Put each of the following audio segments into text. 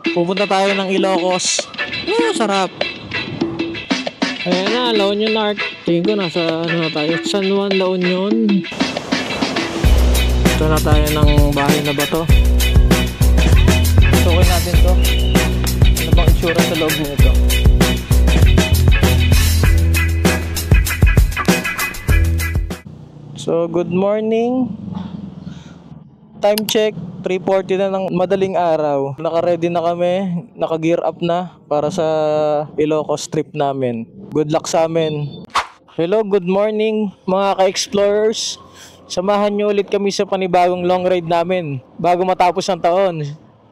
Pupunta tayo ng Ilocos. Sarap. Ayan na, La Union Arc. Tingin ko nasa ano na tayo, San Juan, La Union. Ito na tayo ng bahay na bato. Tukoy natin to. Ano bang itsura sa loob nito? So, good morning. Time check, 3:40 na ng madaling araw. Naka-ready na kami, naka-gear up na para sa Ilocos trip namin. Good luck sa amin. Hello, good morning mga ka-explorers. Samahan nyo ulit kami sa panibagong long ride namin bago matapos ang taon.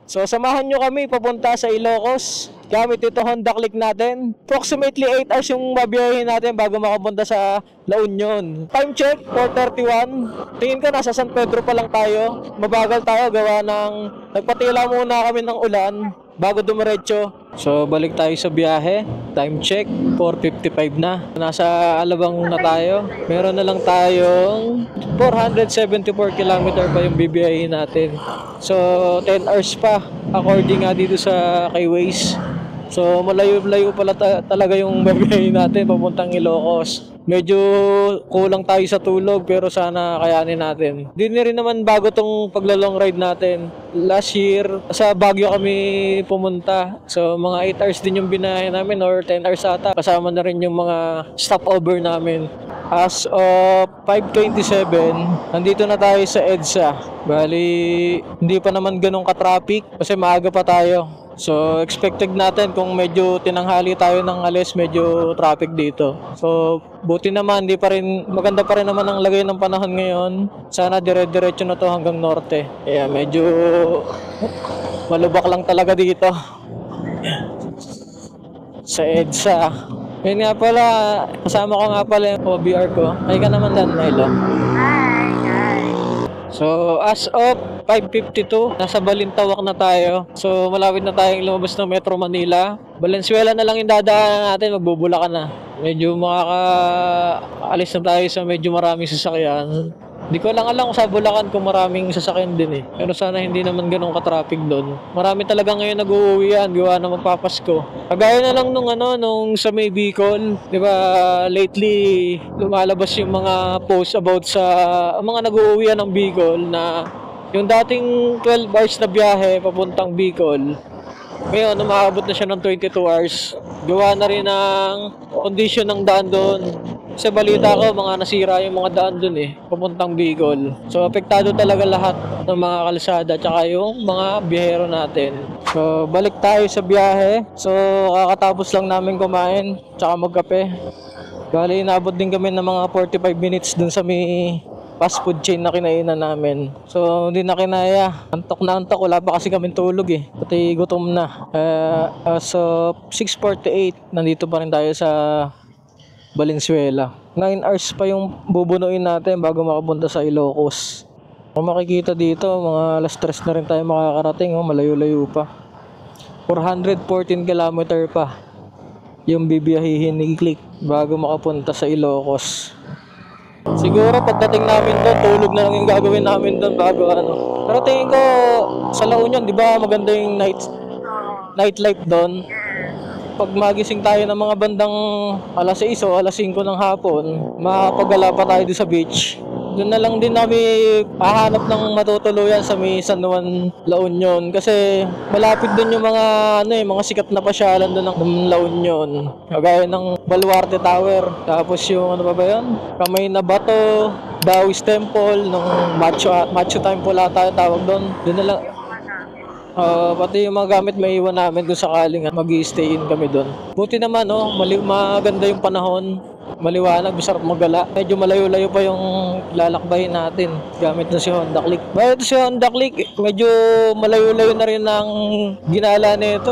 So samahan nyo kami papunta sa Ilocos gamit ito Honda Click natin. Approximately 8 hours yung babiyahin natin bago makapunta sa La Union. Time check, 4:31. Tingin ko nasa San Pedro pa lang tayo. Mabagal tayo gawa ng nagpatila muna kami ng ulan bago dumiretso. So balik tayo sa biyahe. Time check, 4:55 na. Nasa Alabang na tayo. Meron na lang tayong 474 km pa yung bibiyahin natin. So 10 hours pa according nga dito sa kay Waze. So malayo-layo pala talaga yung bibiyahin natin papuntang Ilocos. Medyo kulang tayo sa tulog pero sana kayanin natin. Di na rin naman bago tong paglalong ride natin. Last year, sa Baguio kami pumunta. So mga 8 hours din yung binahe namin or 10 hours ata. Kasama na rin yung mga stopover namin. As of 5:27, nandito na tayo sa EDSA. Bali, hindi pa naman ganun ka-traffic kasi maaga pa tayo. So expected natin kung medyo tinanghali tayo ng alis, medyo traffic dito. So buti naman, maganda pa rin naman ang lagay ng panahon ngayon. Sana dire-diretso na to hanggang norte. Kaya medyo malubak lang talaga dito sa EDSA. Yun nga pala, kasama ko nga pala yung OBR ko. Ay ka naman Dan, Milo. So as of 5:52, nasa Balintawak na tayo. So malapit na tayong lumabas ng Metro Manila. Valenzuela na lang yung dadaanan natin, magbubula ka na. Medyo makakaalis na tayo sa medyo maraming sasakyan. Hindi ko lang alam kung sa Bulacan kung maraming sasakyan din eh. Pero sana hindi naman ganun ka-traffic doon. Marami talaga ngayon nag-uuwian, gawa na magpapasko. Kagaya na lang nung sa may Bicol, 'di ba? Lately lumalabas yung mga posts about sa mga nag-uuwian ng Bicol na yung dating 12 hours na biyahe papuntang Bicol, ngayon umaabot na siya ng 22 hours. Gawa na rin ng condition ng daan doon. Sa balita ko, mga nasira yung mga daan doon papuntang Bicol. So apektado talaga lahat ng mga kalsada tsaka yung mga biyahero natin. So balik tayo sa biyahe. So kakatapos lang namin kumain tsaka magkape. Bali inabot din kami ng mga 45 minutes dun sa may fast food chain na kinainan namin. So hindi na kinaya. Antok na antok. Wala pa kasi kami tulog Pati gutom na. So 6:48 nandito pa rin tayo sa Valenzuela. 9 hours pa yung bubunuin natin bago makapunta sa Ilocos. Kung makikita dito, mga alas 3 na rin tayo makakarating. Malayo-layo pa. 414 km pa yung bibiyahihin ni Click bago makapunta sa Ilocos. Siguro pagdating namin doon, tulog na lang yung gagawin namin doon bago Pero tingin ko sa La Union, di ba maganda yung nightlife doon. Pag magising tayo ng mga bandang alas 6 o alas 5 ng hapon, makapagala pa tayo doon sa beach. Doon na lang din namin hahanap ng matutuluyan sa may San Juan, La Union. Kasi malapit doon yung mga, mga sikat na pasyalan doon ng La Union. Kagaya ng Baluarte Tower. Tapos yung pa ba yun? Kamay na Bato, Dawis Temple, ng Machu Temple ata tawag doon. Doon na lang. Pati yung mga gamit may iwan namin kung sakaling mag-i-stay in kami doon. Buti naman maganda yung panahon. Maliwanag, masarap magala. Medyo malayo-layo pa yung lalakbayin natin gamit na si Honda Click. Bakit si Honda Click, medyo malayo-layo na rin ang ginala nito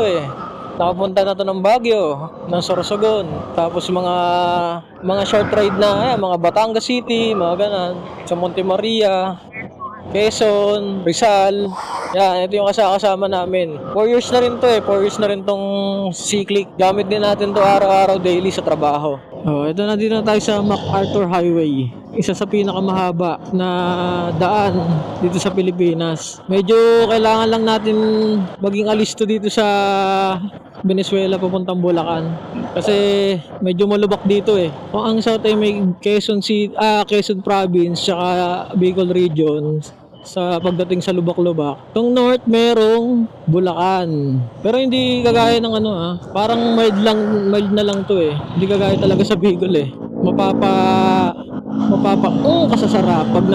Nakapunta na to ng Baguio, ng Sorsogon. Tapos mga short ride na, mga Batangas City, mga ganan. Sa Monte Maria, Quezon, Rizal. Yan, ito yung kasama namin. 4 years na rin to 4 years na rin tong C-Click. Gamit din natin to araw-araw daily sa trabaho. Oh, ito na dito na tayo sa MacArthur Highway. Isa sa pinakamahaba na daan dito sa Pilipinas. Medyo kailangan lang natin maging alisto dito sa Venezuela papuntang Bulacan. Kasi medyo malubak dito eh. Kung ang south ay may Quezon City, Quezon Province, saka Bicol Region sa pagdating sa lubak-lubak. Itong north merong Bulacan. Pero hindi kagaya ng parang mild na lang to eh. Hindi kagaya talaga sa Bicol eh. Kasasarap pag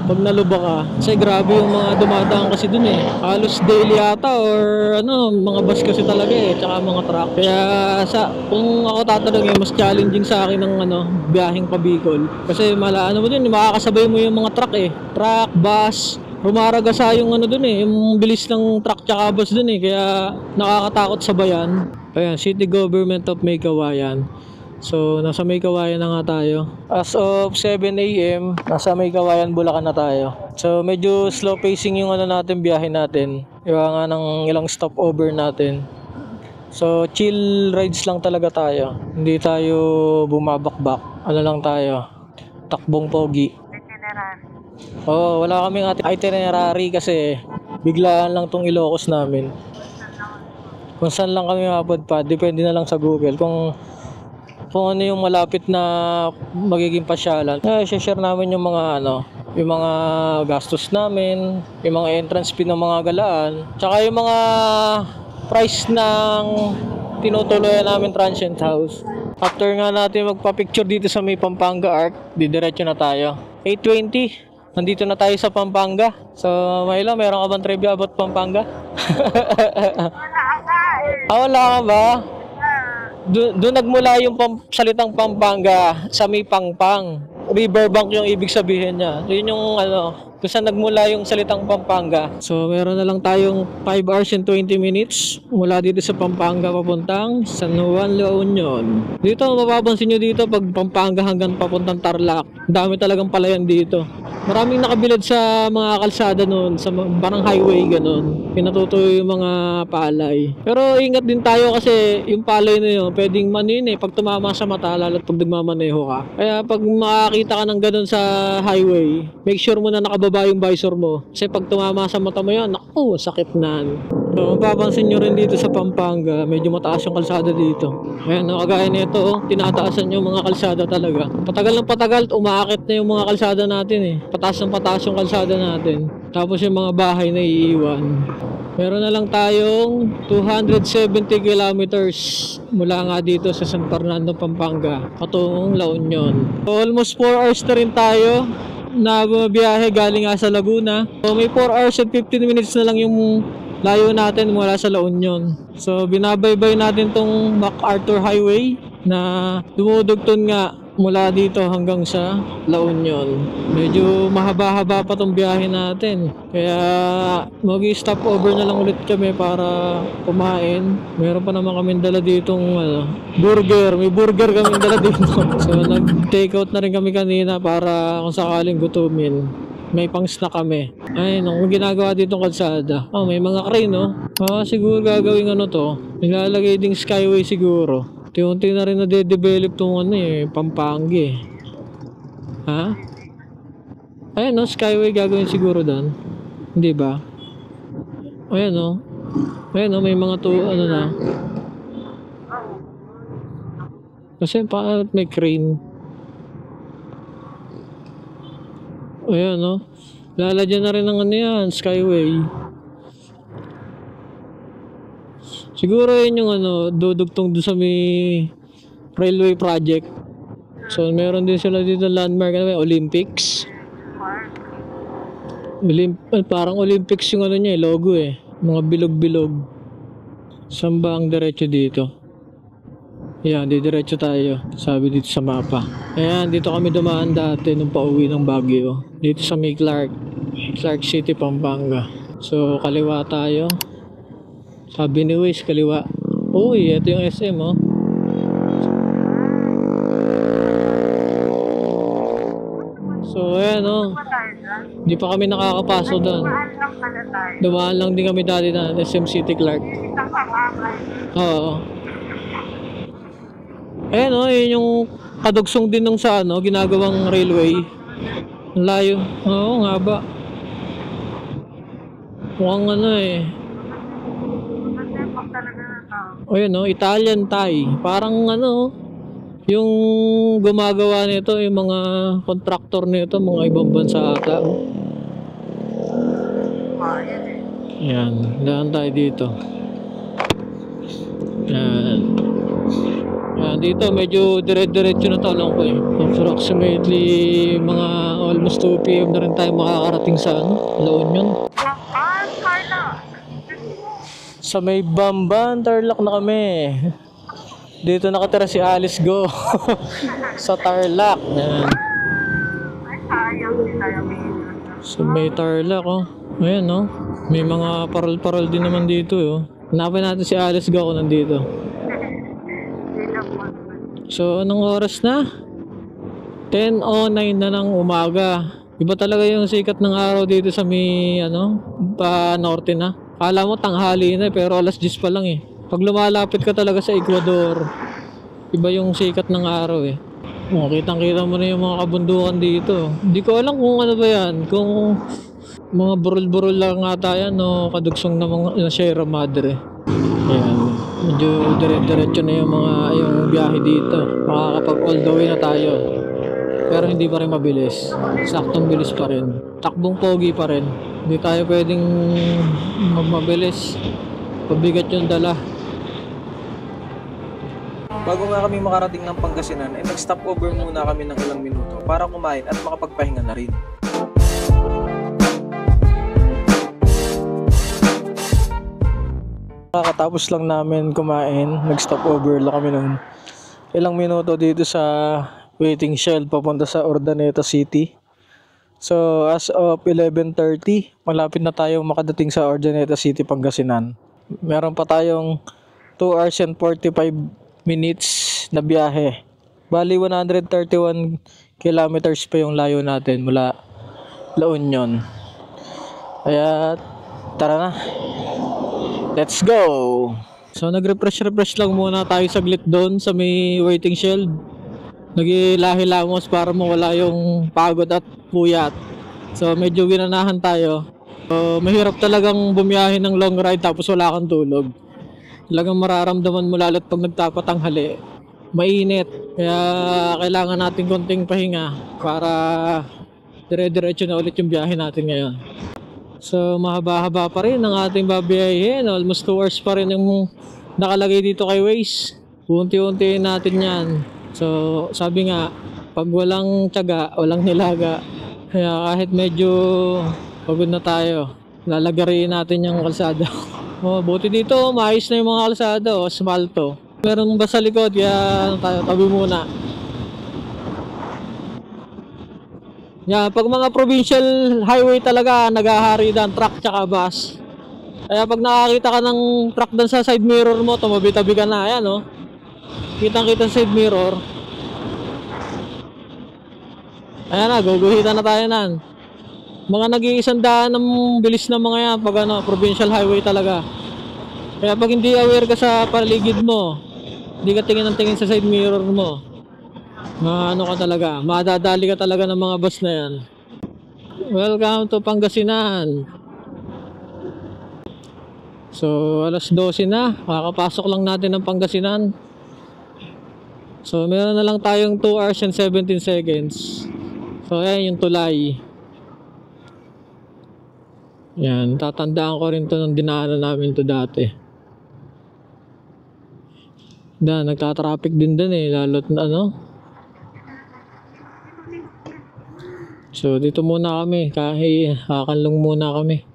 pag nalubak ka. Kasi grabe yung mga dumadaan kasi dun eh. Halos daily ata or mga bus kasi talaga eh, tsaka mga truck. Kaya kung ako tatanungin, mas challenging sa akin ng biyaheng pa Bicol. Kasi makakasabay mo yung mga truck eh. Truck, bus, rumaragasa yung dun eh, yung bilis ng truck tsaka bus dun eh. Kaya nakakatakot sabayan. Ayan, City Government of Maykawayan. So, nasa Maykawayan na nga tayo. As of 7 AM, nasa Maykawayan, Bulacan na tayo. So, medyo slow pacing yung natin, biyahe natin. Iwa nga ng ilang stopover natin. So, chill rides lang talaga tayo. Hindi tayo bumabakbak. Lang tayo. Takbong pogi. Oo, wala kaming itinerary kasi biglaan lang tong Ilocos namin. Kung saan lang kami mapadpad, depende na lang sa Google. Kung ano yung malapit na magiging pasyalan, share namin yung mga yung mga gastos namin, yung mga entrance fee ng mga galaan, tsaka yung mga price ng tinutuloyan namin transient house. After nga natin magpa-picture dito sa may Pampanga Arc, didiretso na tayo. 8:20, nandito na tayo sa Pampanga. So, Milo, meron ka bang trivia about Pampanga? Wala ka ba? Doon nagmula yung salitang Pampanga sa may Pangpang. Riverbank yung ibig sabihin niya. Yun yung kung saan nagmula yung salitang Pampanga. So meron na lang tayong 5 hours and 20 minutes mula dito sa Pampanga papuntang San Juan, La Union. Dito mapapansin nyo dito pag Pampanga hanggang papuntang Tarlac. Dami talagang palayan dito. Maraming nakabilad sa mga kalsada noon, sa parang highway ganun. Pinatutuyo yung mga palay. Pero ingat din tayo kasi yung palay na yun, pwedeng pag tumama sa mata, lalo't pag nagmamaneho ka. Kaya pag makakita ka ng ganun sa highway, make sure mo na nakababa yung visor mo. Kasi pag tumama sa mata mo yun, naku, sakit na. So, mapapansin nyo rin dito sa Pampanga, medyo mataas yung kalsada dito. Ayan, kagaya nito, tinataasan yung mga kalsada talaga. Patagal ng patagal, umaakit na yung mga kalsada natin eh. Pataas ng pataas yung kalsada natin. Tapos yung mga bahay na iiwan. Meron na lang tayong 270 kilometers mula nga dito sa San Fernando, Pampanga, patungong La Union. So, almost 4 hours na rin tayo na biyahe galing nga sa Laguna. So, may 4 hours and 15 minutes na lang yung layo natin mula sa La Union. So, binabaybay natin tong MacArthur Highway na dumudugtong nga mula dito hanggang sa La Union. Medyo mahaba-haba pa tong biyahe natin. Kaya mag-stop over na lang ulit kami para kumain. Meron pa naman kami dala ditong burger. May burger kami dala dito. So, nag-take out na rin kami kanina para kung sakaling gutumin. May pang-snack kami. Ay, nung ginagawa dito kalsada. May mga crane, no? Siguro gagawin to. Nilalagay ding skyway siguro. Unti na rin na-develop itong Pampanga. Ha? Ayan, no? Skyway gagawin siguro doon. Hindi ba? Ayan, no? Ayan, no? May mga na. Kasi may crane. Ayan, no? Lalagyan na rin ng skyway. Siguro yun yung dudugtong doon sa may railway project. So, meron din sila dito landmark, Olympics. Parang Olympics yung niya, logo mga bilog-bilog. Saan ba ang diretso dito? Yan, didiretso tayo. Sabi dito sa mapa. Ayan, dito kami dumaan dati nung pauwi ng Baguio. Dito sa may Clark City, Pampanga. So, kaliwa tayo. Sabi ni Waze, kaliwa. Uy, ito yung SM, So, ayan, Hindi pa kami nakakapasok doon. Dumaan lang din kami dati na SM City Clark. Oo. Ayan o, yun yung kadugsong din nung sa ano, ginagawang railway. Ang layo. Oo nga ba. Mukhang ano eh. O yun o, Italian Thai. Parang ano, yung gumagawa nito, yung mga contractor nito, mga ibang bansa ata. Yan, daan tayo dito. Yan. Yan, dito medyo dire-diretso na to lang ko eh. Approximately mga almost 2 PM na rin tayo makakarating sa ano, La Union. Sa may Bamban, Tarlac na kami. Dito nakatira si Alice Go. Sa Tarlac. Yan. So may Tarlac oh. Ayan oh. May mga parol-parol din naman dito oh. Hanapin natin si Alice Go kung nandito. So anong oras na? 10:09 na ng umaga. Iba talaga yung sikat ng araw dito sa may ano, pa norte na. Kala mo tanghali na pero alas 10 pa lang eh. Pag lumalapit ka talaga sa Ecuador, iba yung sikat ng araw eh. Oh, kitang-kita mo na yung mga kabundukan dito. Hindi ko alam kung ano ba yan, kung mga burol-burol lang ata yan o kadugsong na mga Sierra Madre. Ayan, medyo dire-diretso na yung biyahe dito. Makakapag all the way na tayo. Pero hindi pa rin mabilis. Saktong bilis pa rin. Takbong pogi pa rin. Hindi tayo pwedeng mabilis. Pabigat yung dala. Bago nga kami makarating ng Pangasinan ay nag-stop over muna kami ng ilang minuto para kumain at makapagpahinga na rin. Kakatapos lang namin kumain, nag-stop over lang kami ng ilang minuto dito sa waiting shell papunta sa Urdaneta City. So as of 11:30, malapit na tayong makadating sa Urdaneta City, Pangasinan. Meron pa tayong 2 hours and 45 minutes na biyahe. Bali 131 kilometers pa yung layo natin mula La Union. Kaya tara na. Let's go! So nag-refresh lang muna tayo saglit doon sa may waiting shed. Nagilahilamos para mawala yung pagod at puyat. So medyo ginanahan tayo. So mahirap talagang bumiyahe ng long ride tapos wala kang tulog. Talagang mararamdaman mo lalo't pag nagtapatanghali. Mainit. Kaya kailangan natin konting pahinga para dire-diretso na ulit yung biyahe natin ngayon. So mahaba-haba pa rin ang ating babiyahin. Almost 2 hours pa rin yung nakalagay dito kay Waze. Unti-unti natin yan. So sabi nga, pag walang tiyaga, walang nilaga. Kaya kahit medyo pagod na tayo, lalagarin natin yung kalsada. Oh, buti dito, maayos na yung mga kalsada, asfalto. Meron ba sa likod, kaya tayo, tabi muna. Yan, pag mga provincial highway talaga, naghahari ng truck tsaka bus. Kaya pag nakakita ka ng truck doon sa side mirror mo, tumabi-tabi ka na. Ayan, oh. Kitang-kita sa side mirror. Ayan na, guguhitan na tayo nan. Mga nag-iisang daan ng bilis ng mga yan pag ano, provincial highway talaga. Kaya pag hindi aware ka sa paligid mo, hindi ka tingin ng tingin sa side mirror mo, ano ka talaga, madadali ka talaga ng mga bus na yan. Welcome to Pangasinan. So alas 12 na, makakapasok lang natin ng Pangasinan. So meron na lang tayong 2 hours and 17 seconds. So ayan yung tulay. Yan, tatandaan ko rin to nung dinaanan namin to dati. Nagtatraffic din dun eh, lalo't na ano. So dito muna kami, kahit hakanlong muna kami.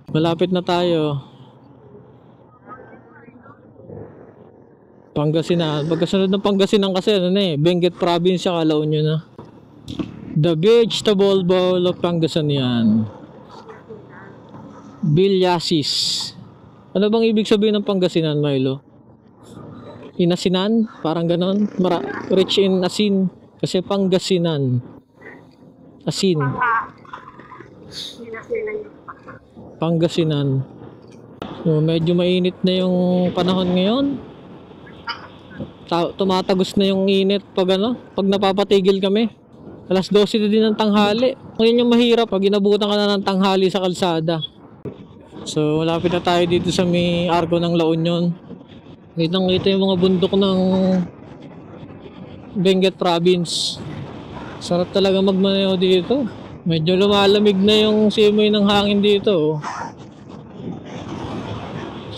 Malapit na tayo. Pangasinan, pagkasunod ng Pangasinan kasi ano na eh, Benguet Province siya, La Union na. The Vegetable Bowl of Pangasinan. Bilyasis. Ano bang ibig sabihin ng Pangasinan, Milo? Inasinan? Parang ganon. Rich in asin. Kasi Pangasinan. Asin. Pangasinan. So, medyo mainit na yung panahon ngayon. Tumatagos na yung init pag pag napapatigil kami. Alas 12 na din ng tanghali. Ngayon yung mahirap pag inabutan ka na ng tanghali sa kalsada. So malapit na tayo dito sa may arko ng La Union. Kitang-kita yung mga bundok ng Benguet Province. Sarap talaga magmaneho dito. Medyo lumalamig na yung simoy ng hangin dito.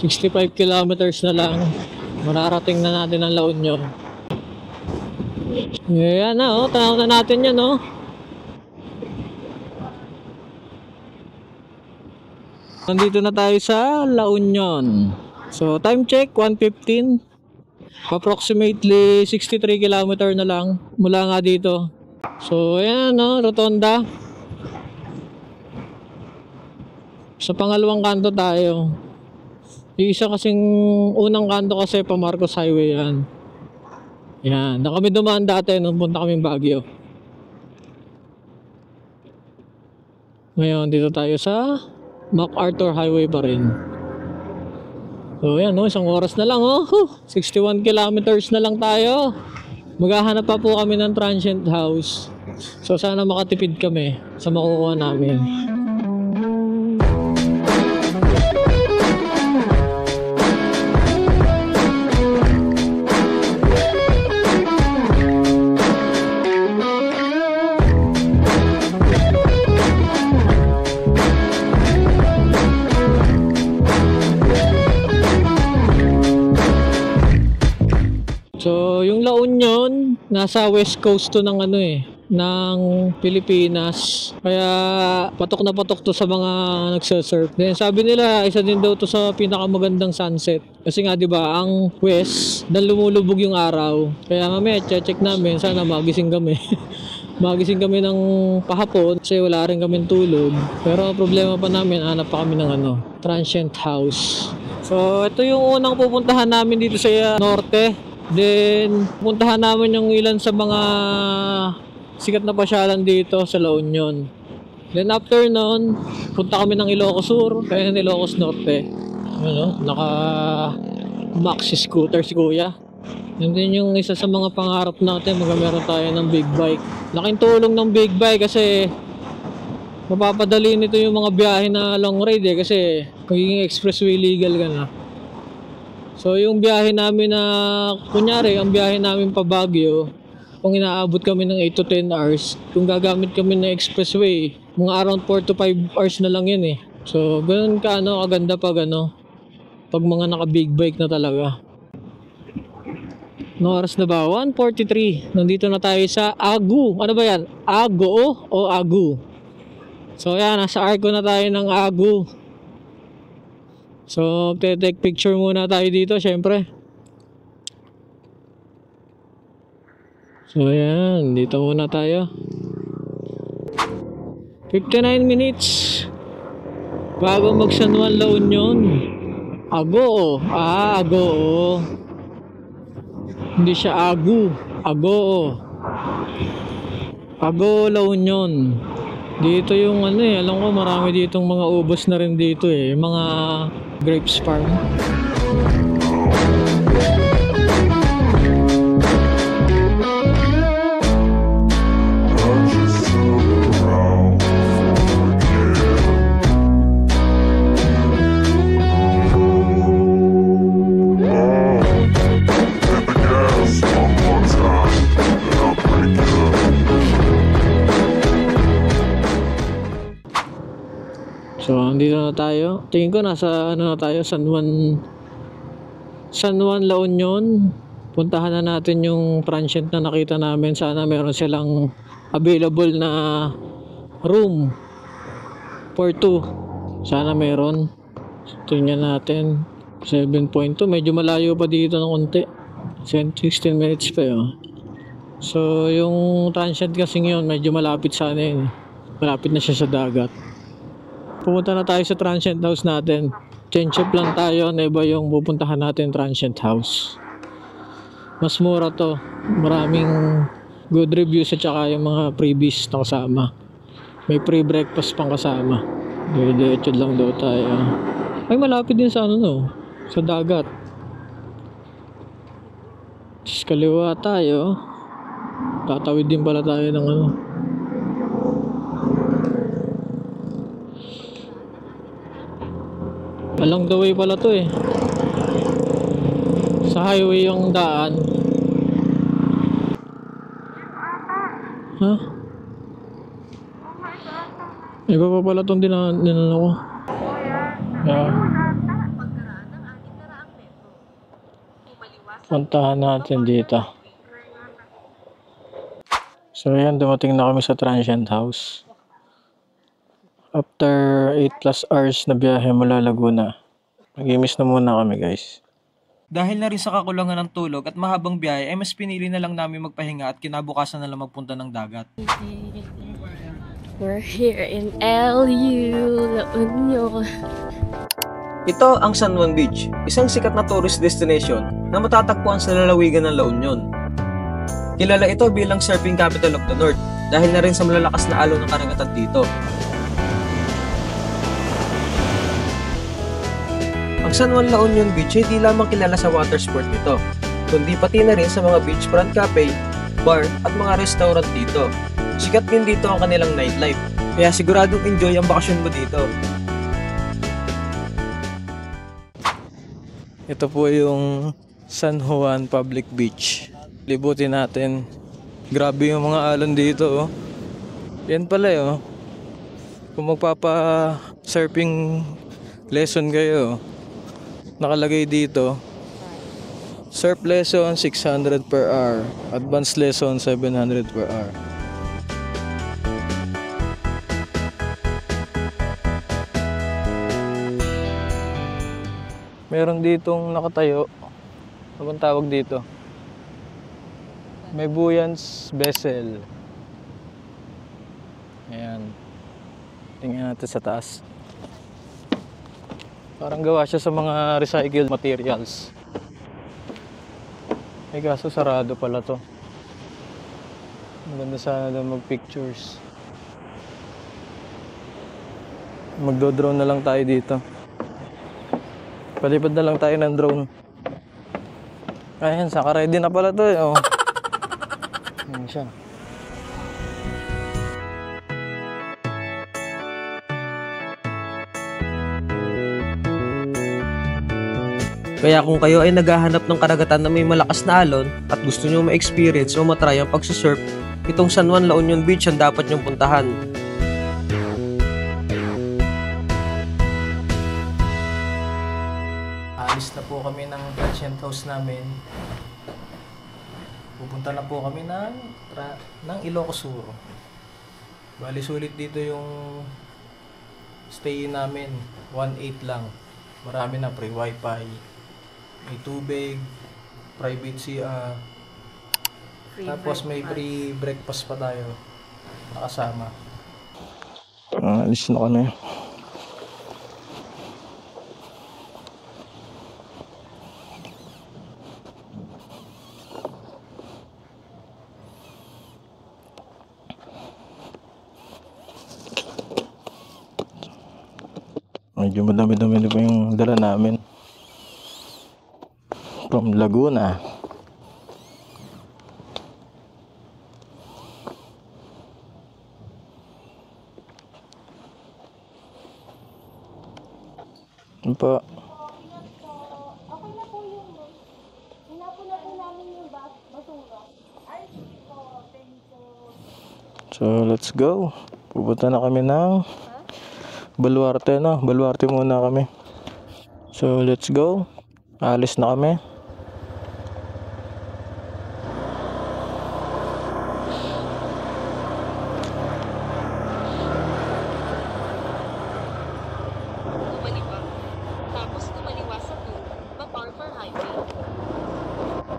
65 kilometers na lang. Mararating na natin ang La Union. Yan na tanaw na natin yan Nandito na tayo sa La Union. So time check 1:15. Approximately 63 kilometer na lang mula nga dito. So ayan rotonda. Sa pangalawang kanto tayo. Yung isa kasing unang kanto kasi pa Marcos Highway yan. Yan, na kami dumaan dati nung punta kaming Baguio. Ngayon dito tayo sa MacArthur Highway pa rin. So yan isang oras na lang 61 kilometers na lang tayo. Maghahanap pa po kami ng transient house. So sana makatipid kami sa makukuha namin. So, yung La Union, nasa west coast to ng ng Pilipinas. Kaya patok na patok to sa mga nagsasurf. Then sabi nila, isa din daw to sa pinakamagandang sunset. Kasi nga 'di ba, ang west, dan lumulubog yung araw. Kaya mamaya check namin, sana magising kami. Magising kami ng pahapon kasi wala rin kaming tulog. Pero problema pa namin, hanap pa kami ng transient house. So, ito yung unang pupuntahan namin dito sa norte. Then, puntahan namin yung ilan sa mga sikat na pasyalan dito sa La Union. Then after nun, punta kami ng Ilocos Sur, kaya ng Ilocos Norte. Naka maxi scooter si Kuya. And then yung isa sa mga pangarap natin, meron tayo ng big bike. Laking tulong ng big bike kasi mapapadali nito yung mga biyahe na long ride kasi magiging expressway legal ka na. So yung biyahe namin na, kunyari ang biyahe namin pa Baguio, kung inaabot kami ng 8 to 10 hours, kung gagamit kami ng expressway, mga around 4 to 5 hours na lang yun So ganun ka kaganda pag pag mga naka big bike na talaga. No oras na ba? 1:43. Nandito na tayo sa Agu. Ano ba yan? Ago o Agu? So yan, nasa arko na tayo ng Agu. So, take picture muna tayo dito, syempre. So, ayan. Dito muna tayo. 59 minutes. Bago mag San Juan, La Union. Ago, Ago, Hindi siya Agu. Ago, Ago, La Union. Dito yung alam ko marami ditong mga ubos na rin dito mga grapes farm. So, andito na tayo. Tingin ko nasa na tayo, San Juan, La Union. Puntahan na natin yung transient na nakita namin. Sana meron silang available na room for 2. Sana meron. Tingnan natin. 7.2. Medyo malayo pa dito ng konti. 16 minutes pa yun. So, yung transient kasi ngayon, medyo malapit sana yun. Malapit na siya sa dagat. Pumunta na tayo sa transient house natin. Change up lang tayo na iba yung pupuntahan natin transient house. Mas mura to. Maraming good reviews at saka yung mga freebies na kasama. May free breakfast pang kasama. Diretso lang daw tayo. Ay malapit din sa sa dagat. Kaliwa tayo. Tatawid din pala tayo ng ano. Along the way pala to eh. Sa highway yung daan. Ha? Iba pa pala itong dinano ko. Yeah. Puntahan natin dito. So ayan, dumating na kami sa transient house. After 8 plus hours na biyahe mula Laguna. Nag-miss na muna kami guys. Dahil na rin sa kakulangan ng tulog at mahabang biyahe, ay mas pinili na lang namin magpahinga at kinabukasan na lang magpunta ng dagat. We're here in LU, La Union. Ito ang San Juan Beach, isang sikat na tourist destination na matatagpuan sa lalawigan ng La Union. Kilala ito bilang surfing capital of the North dahil na rin sa malalakas na alon ng karagatan dito. Ang San Juan La Union Beach ay di lamang kilala sa water sport nito, kundi pati na rin sa mga beachfront cafe, bar at mga restaurant dito. Sikat din dito ang kanilang nightlife, kaya siguradong enjoy ang bakasyon mo dito. Ito po yung San Juan Public Beach. Libutin natin. Grabe yung mga alon dito oh. Yan pala oh. Kung magpapa-surfing lesson kayo, nakalagay dito. Surf lesson 600 per hour. Advanced lesson 700 per hour. Meron ditong nakatayo. Ano bang tawag dito? May buoyance vessel. Ayan. Tingnan natin sa taas. Parang gawa siya sa mga recycled materials. Ay kaso sarado pala to. Maganda sana daw mag-pictures. Magdo-drone na lang tayo dito. Palipad na lang tayo ng drone. Ayan, saka-ready na pala to eh. Oh. Ayan siya. Kaya kung kayo ay naghahanap ng karagatan na may malakas na alon at gusto nyo ma-experience o matry ang pagsusurf, itong San Juan La Union Beach ang dapat nyong puntahan. Alis na po kami ng transient house namin. Pupunta na po kami ng Ilocos Sur. Bali sulit dito yung stay namin. 1.8 lang. Marami na free wifi. May tubig, private CR. Tapos may free breakfast pa tayo. Nakasama. Alis na kami. Medyo madami-dami pa yung dala namin from Laguna. Ano pa? Okay na po yung hinapon na po namin yung basura. Ay, thank you. So let's go. Pupunta na kami ng Baluarte na. Baluarte muna kami. So let's go. Alis na kami. Tapos kumaliwa sa Parker Highway.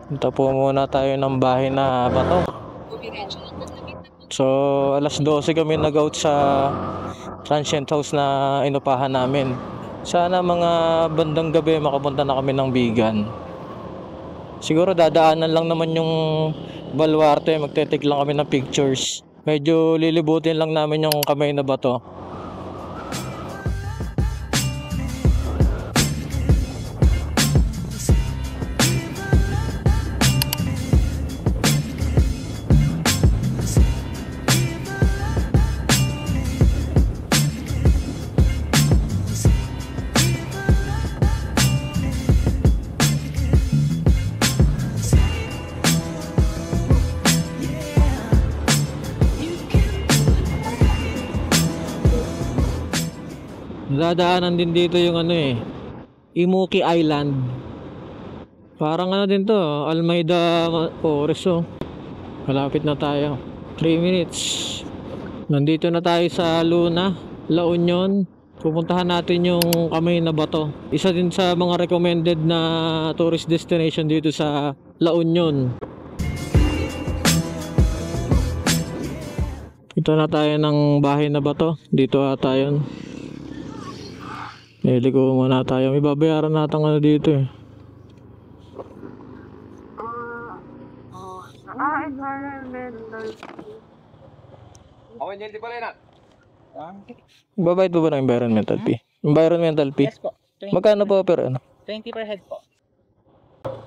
Punta po muna tayo ng bahay na bato. So alas 12 kami nag-out sa transient house na inupahan namin. Sana mga bandang gabi makapunta na kami ng Bigan. Siguro dadaanan lang naman yung Baluarte, magte-take lang kami ng pictures. Medyo lilibutin lang namin yung kamay na bato. dadaanan din dito yung ano eh, Imuki Island. Parang ano din to, Almeida Forest oh. Malapit na tayo. 3 minutes. Nandito na tayo sa Luna, La Union. Pupuntahan natin yung Kamay na Bato. Isa din sa mga recommended na tourist destination dito sa La Union. Ito na tayo ng Bahay na Bato. Dito ata yun. Liliko muna tayo. May babayaran natin ano dito eh. Okay, hindi pala na. Babayad po ba ng environmental fee? Environmental fee? Yes po. Magkano po per ano? 20 per head po.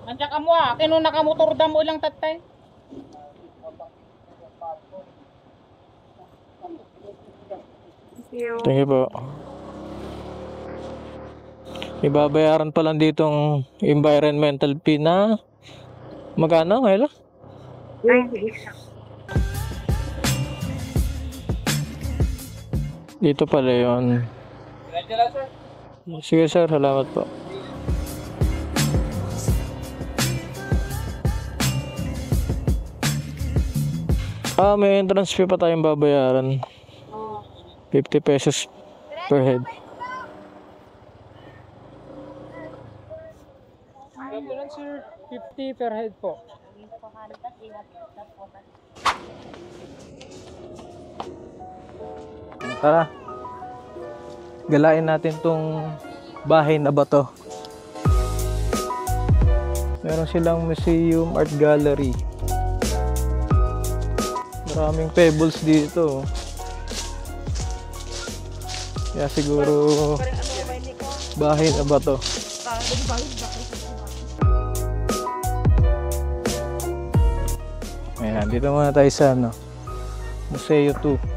Nandiyan ka mo kinuna ka motor dam mo lang tatay. Thank you po. Ibabayaran pa lang ditong environmental fee na magkano ngayon? 90. Dito pala yun. Sige sir, salamat po. May entrance fee pa tayong babayaran. 50 pesos per head. Ambulance sir, 50 per head po. Tara. Galain natin tong Bahay na Bato. Meron silang museum, art gallery. Maraming pebbles dito. Kaya siguro Bahay na Bato. Ayan, dito muna tayo sa ano, Museo 2.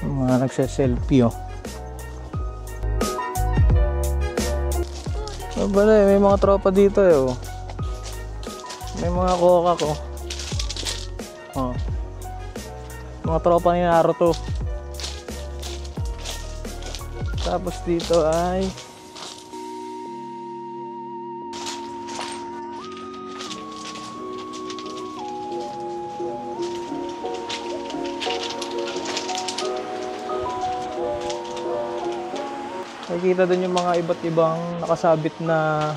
Mga nagse-selfie oh. May mga tropa dito eh oh. May mga koka ko. Oh. Mga tropa ni Naruto. Tapos dito ay nakikita din yung mga iba't ibang nakasabit na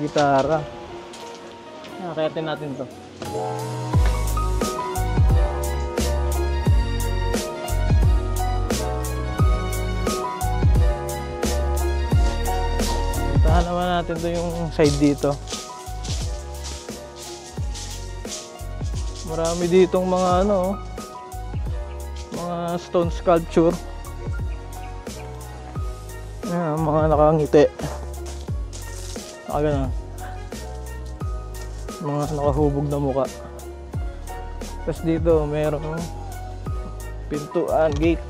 gitara. Nakayatin natin to. Puntahan naman natin to yung side dito. Marami ditong mga ano, mga stone sculpture. Ayan, mga nakangiti. Nakagana. Mga nakahubog na muka. Tapos dito merong pintuan, gate.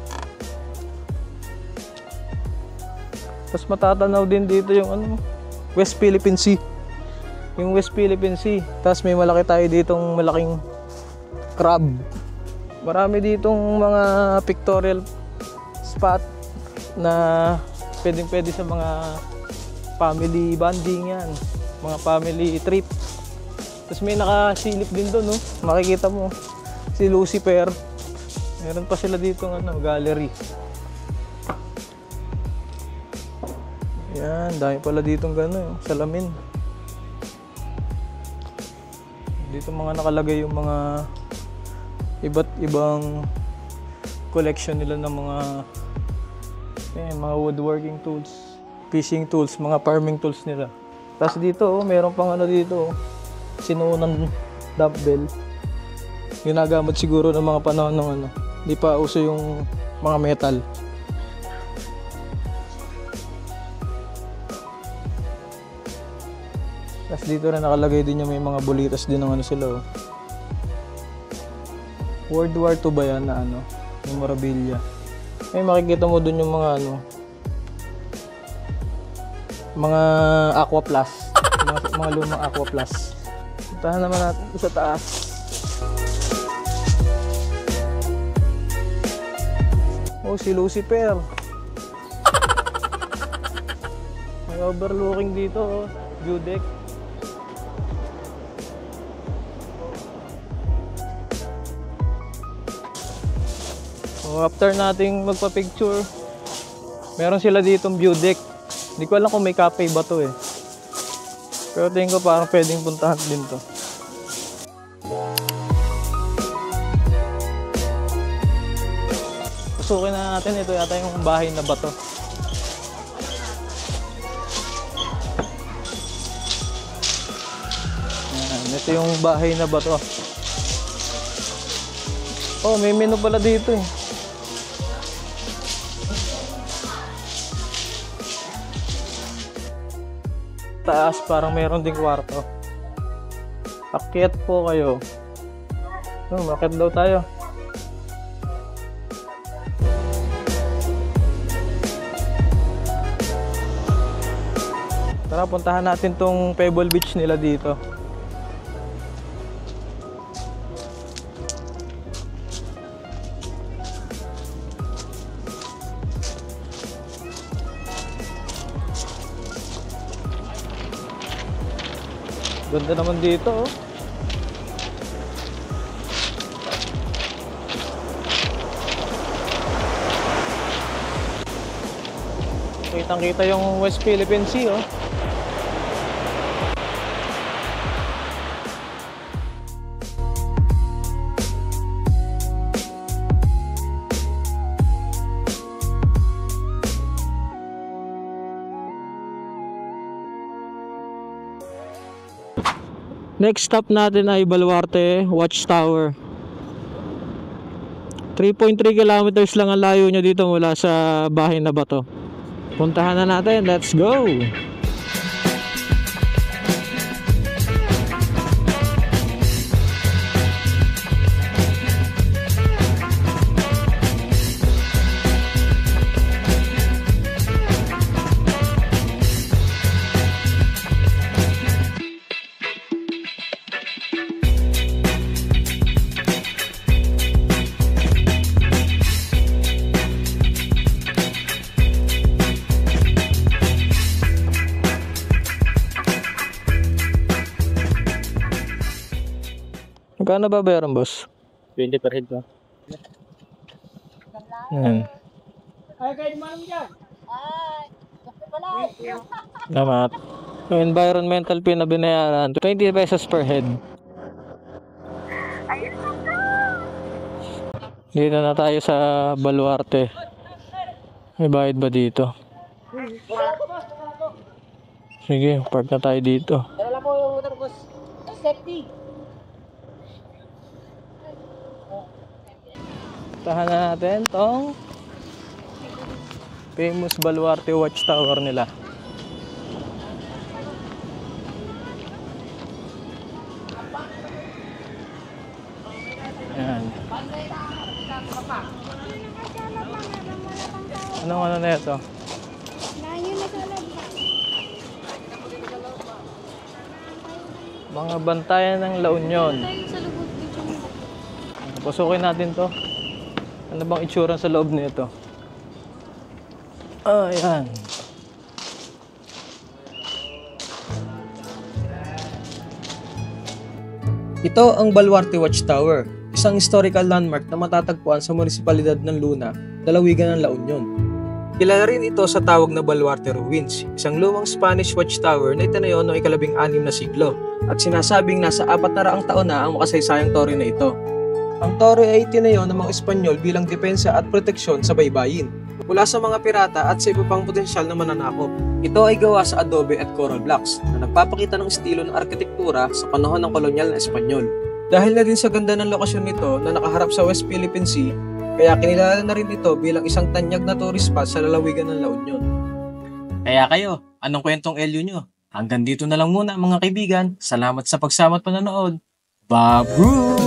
Tapos matatanaw din dito yung ano, West Philippine Sea. Yung West Philippine Sea. Tapos may malaki tayo ditong malaking crab. Marami ditong mga pictorial spot na pwede sa mga family bonding yan, mga family trip. Tapos may nakasilip din doon, no? Makikita mo si Lucifer. Meron pa sila dito ng ano, gallery. Yan, dami pala ditong gano'n, salamin. Dito mga nakalagay yung mga iba't ibang collection nila ng mga woodworking tools, fishing tools, mga farming tools nila. Tapos dito, meron pang ano dito, sinuunang dumbbell. Ginagamit siguro ng mga panahon ng ano, di pa uso yung mga metal. Tapos dito rin nakalagay din yung may mga bulitas din ng ano sila. World War II ba yan na ano, memorabilia. May makikita mo dun yung mga ano, mga aqua plus, mga lumang aqua plus. Puntahan naman natin sa taas. Oh, si Lucifer. May overlooking dito, oh. View deck. So, after nating magpa-picture, meron sila ditong view deck. Hindi ko alam kung may cafe ba to eh. Pero tingin ko parang pwedeng puntahan din to. Pasukin na natin, ito yata yung bahay na bato. Ayan, ito yung bahay na bato. Oh, may menu pala dito eh. Taas parang meron ding kwarto. Akyat po kayo. Akyat daw tayo. Tara, puntahan natin tong Pebble Beach nila dito. Ganda naman dito, oh. Kitang-kita yung West Philippine Sea, oh. Next stop natin ay Baluarte Watchtower. 3.3 kilometers lang ang layo niya dito mula sa bahay na bato. Puntahan na natin, let's go! Magkano ba bayaran, boss? 20 per head ba? Yan. Ay, kayo naman dyan. Namat. Yung environmental fee na binayaran, 20 pesos per head. Dito na tayo sa Baluarte. May bayad ba dito? Sige, park na tayo dito. Dala po yung motor, boss. Safety. Tahan na natin tong famous Baluarte Watchtower nila. Ayan. Anong ano na ito? Mga bantayan ng La Union. Pasukin natin to. Ano bang itsura sa loob nito? Ayan. Ito ang Baluarte Watchtower, isang historical landmark na matatagpuan sa munisipalidad ng Luna, lalawigan ng La Union. Kilala rin ito sa tawag na Baluarte Ruins, isang lumang Spanish watchtower na itinayo noong ika-16 na siglo at sinasabing nasa 400 taon na ang makasaysayang tore na ito. Ang tore ay itinayo ng mga Espanyol bilang depensa at proteksyon sa baybayin mula sa mga pirata at sa iba pang potensyal na mananakop. Ito ay gawa sa adobe at coral blocks na nagpapakita ng estilo ng arkitektura sa panahon ng kolonyal na Espanyol. Dahil na din sa ganda ng lokasyon nito na nakaharap sa West Philippine Sea, kaya kinilala na rin ito bilang isang tanyag na tourist spot sa lalawigan ng La Union. Kaya kayo, anong kwentong LU nyo? Hanggang dito na lang muna mga kaibigan. Salamat sa pagsama at panonood. Babu!